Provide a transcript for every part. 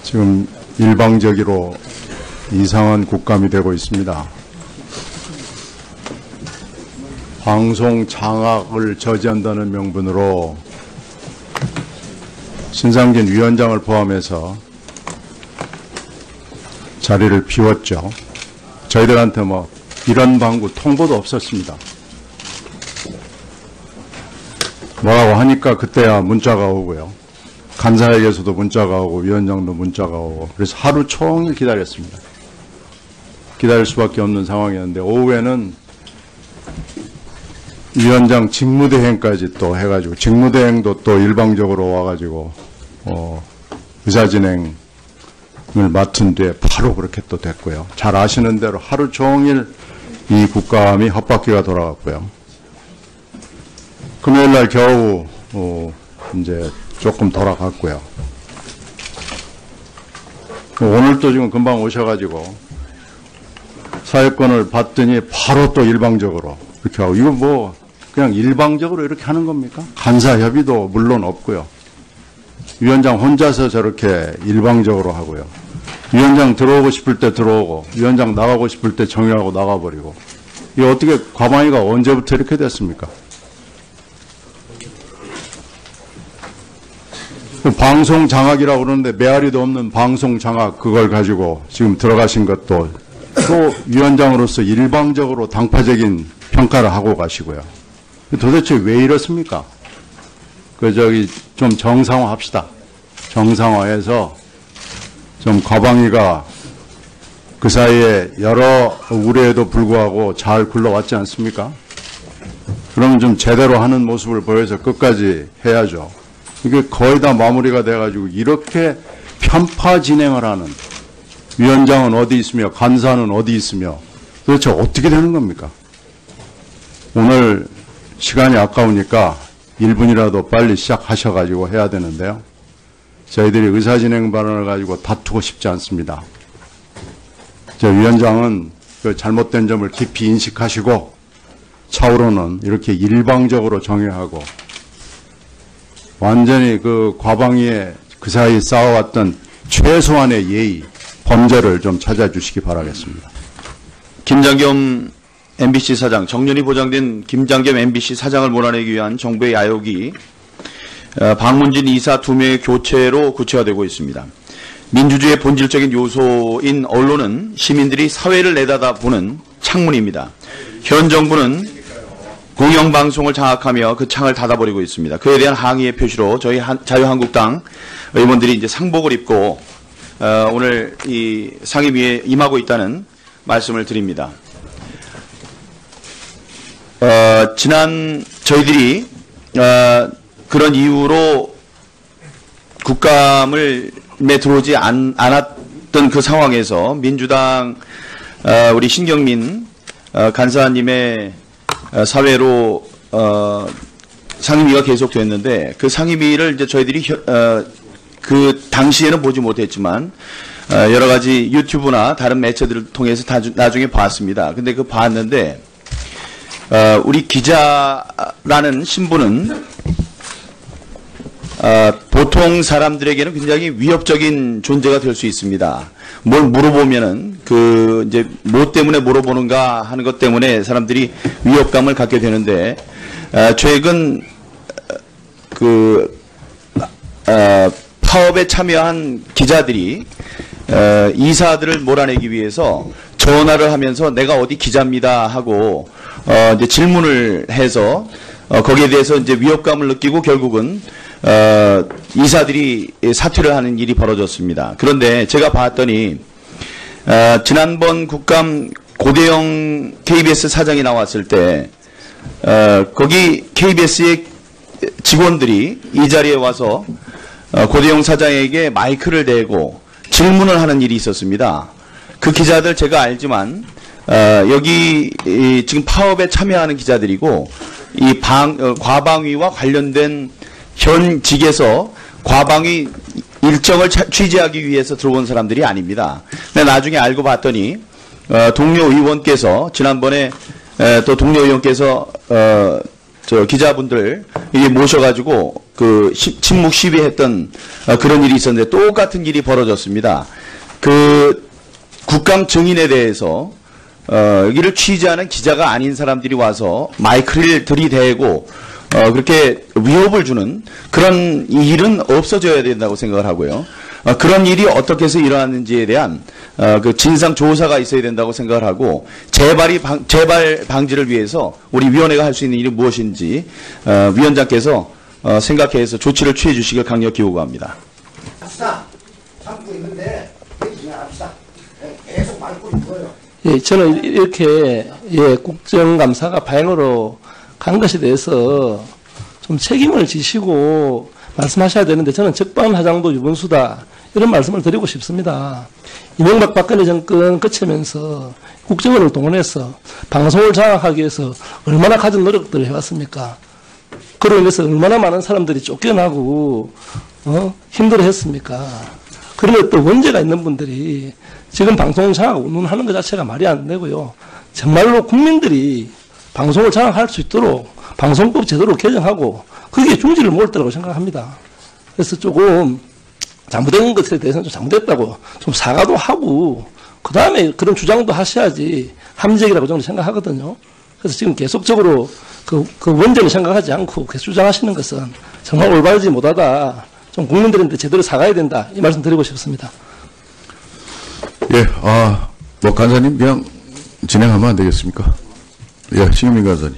지금 일방적으로 이상한 국감이 되고 있습니다. 방송 장악을 저지한다는 명분으로 신상진 위원장을 포함해서 자리를 비웠죠. 저희들한테 뭐 이런 방구 통보도 없었습니다. 뭐라고 하니까 그때야 문자가 오고요. 간사에게서도 문자가 오고 위원장도 문자가 오고 그래서 하루 종일 기다렸습니다. 기다릴 수밖에 없는 상황이었는데 오후에는 위원장 직무대행까지 또 해가지고 직무대행도 또 일방적으로 와가지고 의사진행을 맡은 뒤에 바로 그렇게 또 됐고요. 잘 아시는 대로 하루 종일 이 국감이 헛바퀴가 돌아갔고요. 금요일 날 겨우 이제 조금 돌아갔고요. 오늘 또 지금 금방 오셔가지고 사회권을 받더니 바로 또 일방적으로 이렇게 하고 이거 뭐 그냥 일방적으로 이렇게 하는 겁니까? 간사협의도 물론 없고요. 위원장 혼자서 저렇게 일방적으로 하고요. 위원장 들어오고 싶을 때 들어오고 위원장 나가고 싶을 때 정의하고 나가버리고 이게 어떻게 과방위가 언제부터 이렇게 됐습니까? 방송 장악이라고 그러는데 메아리도 없는 방송 장악 그걸 가지고 지금 들어가신 것도 또 위원장으로서 일방적으로 당파적인 평가를 하고 가시고요. 도대체 왜 이렇습니까? 좀 정상화 합시다. 정상화해서 좀 과방위가 그 사이에 여러 우려에도 불구하고 잘 굴러왔지 않습니까? 그러면 좀 제대로 하는 모습을 보여서 끝까지 해야죠. 이게 거의 다 마무리가 돼가지고 이렇게 편파 진행을 하는 위원장은 어디 있으며 간사는 어디 있으며 도대체 어떻게 되는 겁니까? 오늘 시간이 아까우니까 1분이라도 빨리 시작하셔가지고 해야 되는데요. 저희들이 의사진행 발언을 가지고 다투고 싶지 않습니다. 저 위원장은 그 잘못된 점을 깊이 인식하시고 차후로는 이렇게 일방적으로 정의하고 완전히 그 과방위에 그 사이 쌓아왔던 최소한의 예의, 범죄를 좀 찾아주시기 바라겠습니다. 김장겸 MBC 사장, 정년이 보장된 김장겸 MBC 사장을 몰아내기 위한 정부의 야욕이 박문진 이사 2명의 교체로 구체화되고 있습니다. 민주주의의 본질적인 요소인 언론은 시민들이 사회를 내다보는 창문입니다. 현 정부는 공영방송을 장악하며 그 창을 닫아버리고 있습니다. 그에 대한 항의의 표시로 저희 자유한국당 의원들이 이제 상복을 입고 오늘 이 상임위에 임하고 있다는 말씀을 드립니다. 저희들이 그런 이유로 국감에 들어오지 않았던 그 상황에서 민주당 우리 신경민 간사님의 사회로 상임위가 계속됐는데 그 상임위를 이제 저희들이 그 당시에는 보지 못했지만 여러 가지 유튜브나 다른 매체들을 통해서 나중에 봤습니다. 근데 그 봤는데 우리 기자라는 신분은 보통 사람들에게는 굉장히 위협적인 존재가 될 수 있습니다. 뭘 물어보면은 이제 뭐 때문에 물어보는가 하는 것 때문에 사람들이 위협감을 갖게 되는데 최근 파업에 참여한 기자들이 이사들을 몰아내기 위해서 전화를 하면서 내가 어디 기자입니다 하고 이제 질문을 해서 거기에 대해서 이제 위협감을 느끼고 결국은 이사들이 사퇴를 하는 일이 벌어졌습니다. 그런데 제가 봤더니 지난번 국감 고대영 KBS 사장이 나왔을 때 거기 KBS의 직원들이 이 자리에 와서 고대영 사장에게 마이크를 대고 질문을 하는 일이 있었습니다. 그 기자들 제가 알지만 여기 지금 파업에 참여하는 기자들이고 이 과방위와 관련된 현직에서 과방위 일정을 취재하기 위해서 들어온 사람들이 아닙니다. 근데 나중에 알고 봤더니 동료 의원께서 지난번에 또 동료 의원께서 저 기자분들 모셔가지고 침묵 시위했던 그런 일이 있었는데 똑같은 일이 벌어졌습니다. 그 국감 증인에 대해서 여기를 취재하는 기자가 아닌 사람들이 와서 마이크를 들이대고 그렇게 위협을 주는 그런 일은 없어져야 된다고 생각을 하고요. 그런 일이 어떻게 해서 일어났는지에 대한 그 진상 조사가 있어야 된다고 생각을 하고 재발 방지를 위해서 우리 위원회가 할 수 있는 일이 무엇인지 위원장께서 생각해서 조치를 취해 주시길 강력히 요구합니다. 합시다. 참고 있는데 합시다. 계속 말고 있어요. 예, 저는 이렇게 국정감사가 파행으로 간 것에 대해서 좀 책임을 지시고 말씀하셔야 되는데 저는 적반하장도 유분수다 이런 말씀을 드리고 싶습니다. 이명박 박근혜 정권 거치면서 국정원을 동원해서 방송을 장악하기 위해서 얼마나 가진 노력들을 해왔습니까? 그로 인해서 얼마나 많은 사람들이 쫓겨나고 힘들어했습니까? 그런데 또 원죄가 있는 분들이 지금 방송 장악 운운하는 것 자체가 말이 안 되고요. 정말로 국민들이 방송을 장악할 수 있도록 방송법 제도를 개정하고 그게 중지를 모을 때라고 생각합니다. 그래서 조금 잘못된 것에 대해서는 좀 잘못됐다고 좀 사과도 하고 그 다음에 그런 주장도 하셔야지 합리적이라고 저는 생각하거든요. 그래서 지금 계속적으로 그 원죄를 생각하지 않고 계속 주장하시는 것은 정말 올바르지 못하다. 좀 국민들한테 제대로 사과해야 된다. 이 말씀 드리고 싶습니다. 예, 뭐 간사님 그냥 진행하면 안 되겠습니까? 예, 신유민 간사님.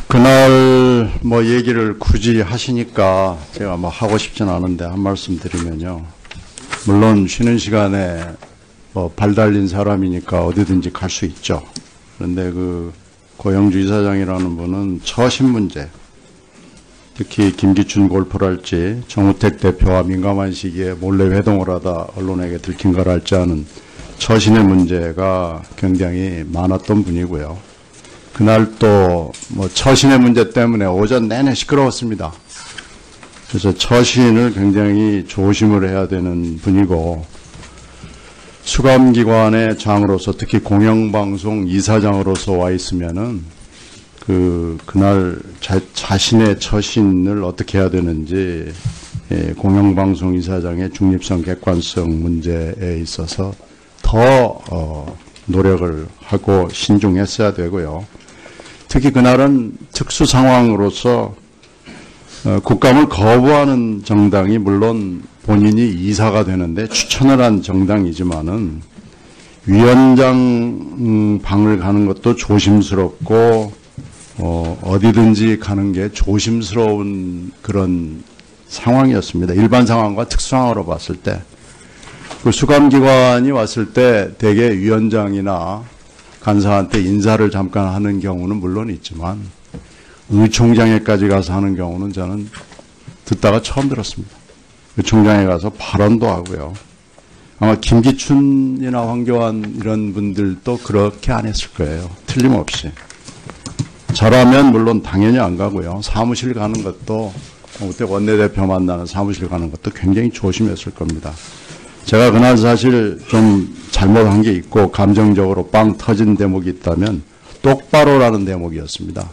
그날 뭐 얘기를 굳이 하시니까 제가 뭐 하고 싶진 않은데 한 말씀 드리면요. 물론 쉬는 시간에 뭐 발 달린 사람이니까 어디든지 갈 수 있죠. 그런데 그 고영주 이사장이라는 분은 처신 문제, 특히 김기춘 골프랄지 정우택 대표와 민감한 시기에 몰래 회동을 하다 언론에게 들킨 거랄지 하는 처신의 문제가 굉장히 많았던 분이고요. 그날 또 뭐 처신의 문제 때문에 오전 내내 시끄러웠습니다. 그래서 처신을 굉장히 조심을 해야 되는 분이고 수감기관의 장으로서 특히 공영방송 이사장으로서 와 있으면은 그날 자신의 처신을 어떻게 해야 되는지 공영방송 이사장의 중립성 객관성 문제에 있어서 더 노력을 하고 신중했어야 되고요. 특히 그날은 특수 상황으로서 국감을 거부하는 정당이 물론 본인이 이사가 되는데 추천을 한 정당이지만은 위원장 방을 가는 것도 조심스럽고 어디든지 가는 게 조심스러운 그런 상황이었습니다. 일반 상황과 특수 상황으로 봤을 때. 그 수감기관이 왔을 때 대개 위원장이나 간사한테 인사를 잠깐 하는 경우는 물론 있지만 의총장에까지 가서 하는 경우는 저는 듣다가 처음 들었습니다. 의총장에 가서 발언도 하고요. 아마 김기춘이나 황교안 이런 분들도 그렇게 안 했을 거예요. 틀림없이. 저라면 물론 당연히 안 가고요. 사무실 가는 것도 그때 원내대표 만나는 사무실 가는 것도 굉장히 조심했을 겁니다. 제가 그날 사실 좀 잘못한 게 있고 감정적으로 빵 터진 대목이 있다면 똑바로라는 대목이었습니다.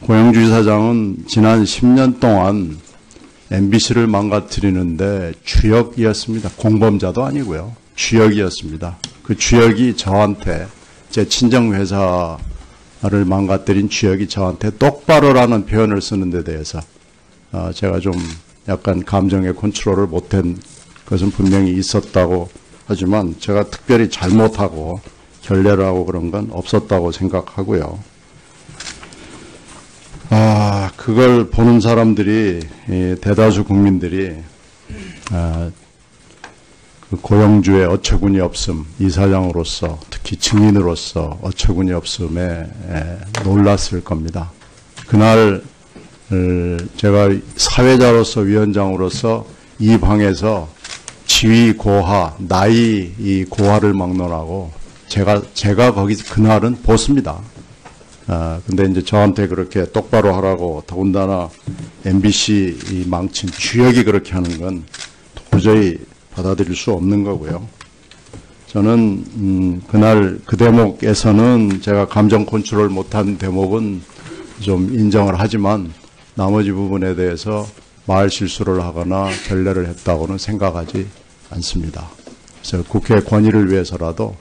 고영주 이사장은 지난 10년 동안 MBC를 망가뜨리는데 주역이었습니다. 공범자도 아니고요. 주역이었습니다. 그 주역이 저한테 제 친정회사를 망가뜨린 주역이 저한테 똑바로라는 표현을 쓰는 데 대해서 제가 좀 약간 감정의 컨트롤을 못한 것은 분명히 있었다고 하지만 제가 특별히 잘못하고 결례를 하고 그런 건 없었다고 생각하고요. 그걸 보는 사람들이, 대다수 국민들이, 그 고영주의 어처구니 없음, 이사장으로서, 특히 증인으로서 어처구니 없음에 놀랐을 겁니다. 그날, 제가 사회자로서 위원장으로서 이 방에서 지위 고하, 나이 이 고하를 막론하고 제가 거기 그날은 보습니다. 근데 이제 저한테 그렇게 똑바로 하라고 더군다나 MBC 이 망친 주역이 그렇게 하는 건 도저히 받아들일 수 없는 거고요. 저는 그날 그 대목에서는 제가 감정 컨트롤 못한 대목은 좀 인정을 하지만 나머지 부분에 대해서 말 실수를 하거나 결례를 했다고는 생각하지 않습니다. 그래서 국회 권위를 위해서라도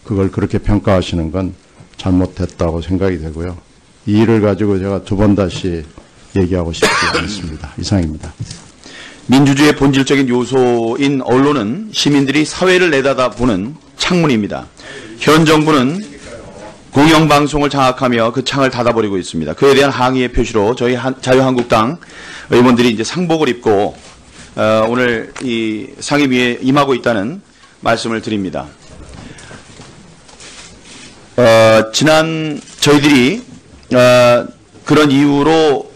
그걸 그렇게 평가하시는 건 잘못됐다고 생각이 되고요. 이 일을 가지고 제가 두 번 다시 얘기하고 싶지 않습니다. 이상입니다. 민주주의의 본질적인 요소인 언론은 시민들이 사회를 내다보는 창문입니다. 현 정부는 공영방송을 장악하며 그 창을 닫아버리고 있습니다. 그에 대한 항의의 표시로 저희 자유한국당 의원들이 이제 상복을 입고 오늘 이 상임위에 임하고 있다는 말씀을 드립니다. 지난 저희들이 그런 이유로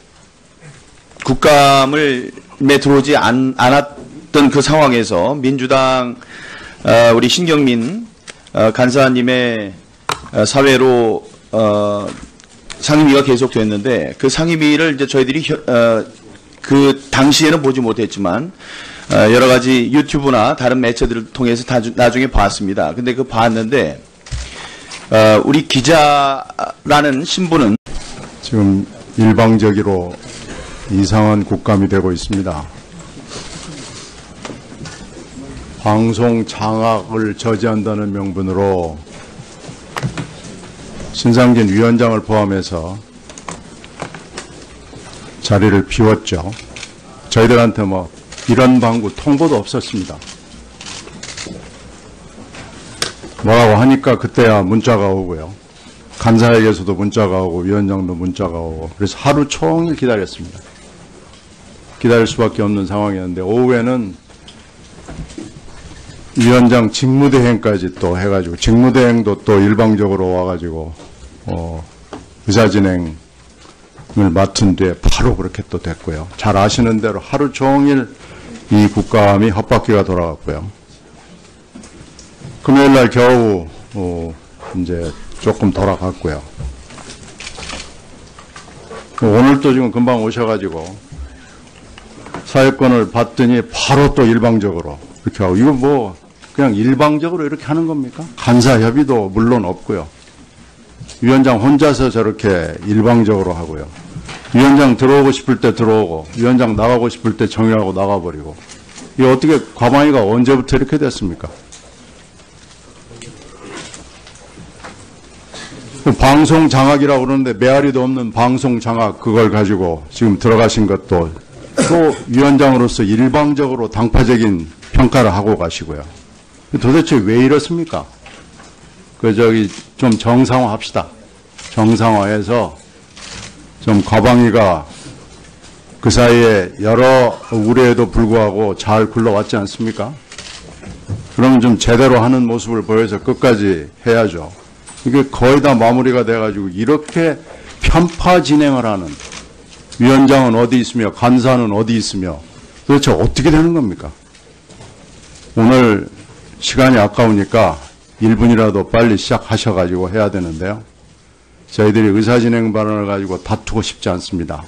국감에 들어오지 않았던 그 상황에서 민주당 우리 신경민 간사님의 사회로 상임위가 계속됐는데 그 상임위를 이제 저희들이 그 당시에는 보지 못했지만 여러 가지 유튜브나 다른 매체들을 통해서 나중에 봤습니다. 근데 그 봤는데 우리 기자라는 신분은 지금 일방적으로 이상한 국감이 되고 있습니다. 방송 장악을 저지한다는 명분으로 신상진 위원장을 포함해서 자리를 비웠죠. 저희들한테 뭐 이런 방구 통보도 없었습니다. 뭐라고 하니까 그때야 문자가 오고요. 간사에게서도 문자가 오고 위원장도 문자가 오고 그래서 하루 종일 기다렸습니다. 기다릴 수밖에 없는 상황이었는데 오후에는 위원장 직무대행까지 또 해가지고 직무대행도 또 일방적으로 와가지고 의사진행을 맡은 뒤에 바로 그렇게 또 됐고요. 잘 아시는 대로 하루 종일 이 국감이 헛바퀴가 돌아갔고요. 금요일 날 겨우 이제 조금 돌아갔고요. 오늘 또 지금 금방 오셔가지고 사회권을 받더니 바로 또 일방적으로 이렇게 하고 이거 뭐 그냥 일방적으로 이렇게 하는 겁니까? 간사협의도 물론 없고요. 위원장 혼자서 저렇게 일방적으로 하고요. 위원장 들어오고 싶을 때 들어오고 위원장 나가고 싶을 때 정의하고 나가버리고 이게 어떻게 과방위가 언제부터 이렇게 됐습니까? 방송 장악이라고 그러는데 메아리도 없는 방송 장악 그걸 가지고 지금 들어가신 것도 또 위원장으로서 일방적으로 당파적인 평가를 하고 가시고요. 도대체 왜 이렇습니까? 좀 정상화합시다. 정상화해서 좀 과방위가 그 사이에 여러 우려에도 불구하고 잘 굴러왔지 않습니까? 그러면 좀 제대로 하는 모습을 보여서 끝까지 해야죠. 이게 거의 다 마무리가 돼가지고 이렇게 편파 진행을 하는 위원장은 어디 있으며 간사는 어디 있으며 도대체 어떻게 되는 겁니까? 오늘 시간이 아까우니까 1분이라도 빨리 시작하셔가지고 해야 되는데요. 저희들이 의사진행 발언을 가지고 다투고 싶지 않습니다.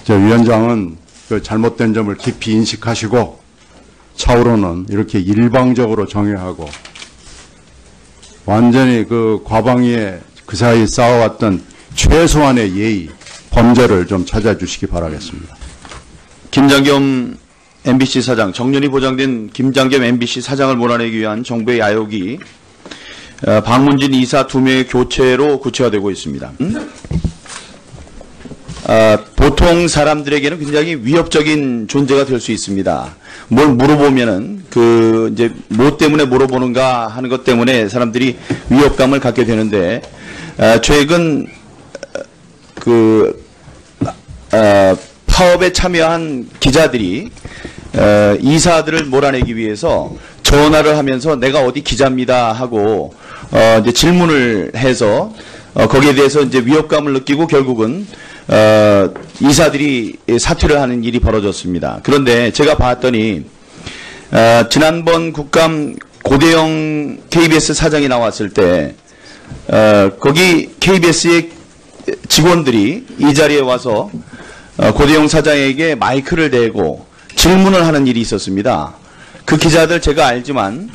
저 위원장은 그 잘못된 점을 깊이 인식하시고 차후로는 이렇게 일방적으로 정의하고 완전히 그 과방위에 그 사이 쌓아왔던 최소한의 예의, 범죄를 좀 찾아주시기 바라겠습니다. 김장겸 MBC 사장, 정년이 보장된 김장겸 MBC 사장을 몰아내기 위한 정부의 야욕이 박문진 이사 2명의 교체로 구체화되고 있습니다. 보통 사람들에게는 굉장히 위협적인 존재가 될 수 있습니다. 뭘 물어보면은 이제 뭐 때문에 물어보는가 하는 것 때문에 사람들이 위협감을 갖게 되는데 최근 파업에 참여한 기자들이 이사들을 몰아내기 위해서 전화를 하면서 내가 어디 기자입니다 하고 이제 질문을 해서 거기에 대해서 이제 위협감을 느끼고 결국은 이사들이 사퇴를 하는 일이 벌어졌습니다. 그런데 제가 봤더니 지난번 국감 고대영 KBS 사장이 나왔을 때 거기 KBS의 직원들이 이 자리에 와서 고대영 사장에게 마이크를 대고 질문을 하는 일이 있었습니다. 그 기자들 제가 알지만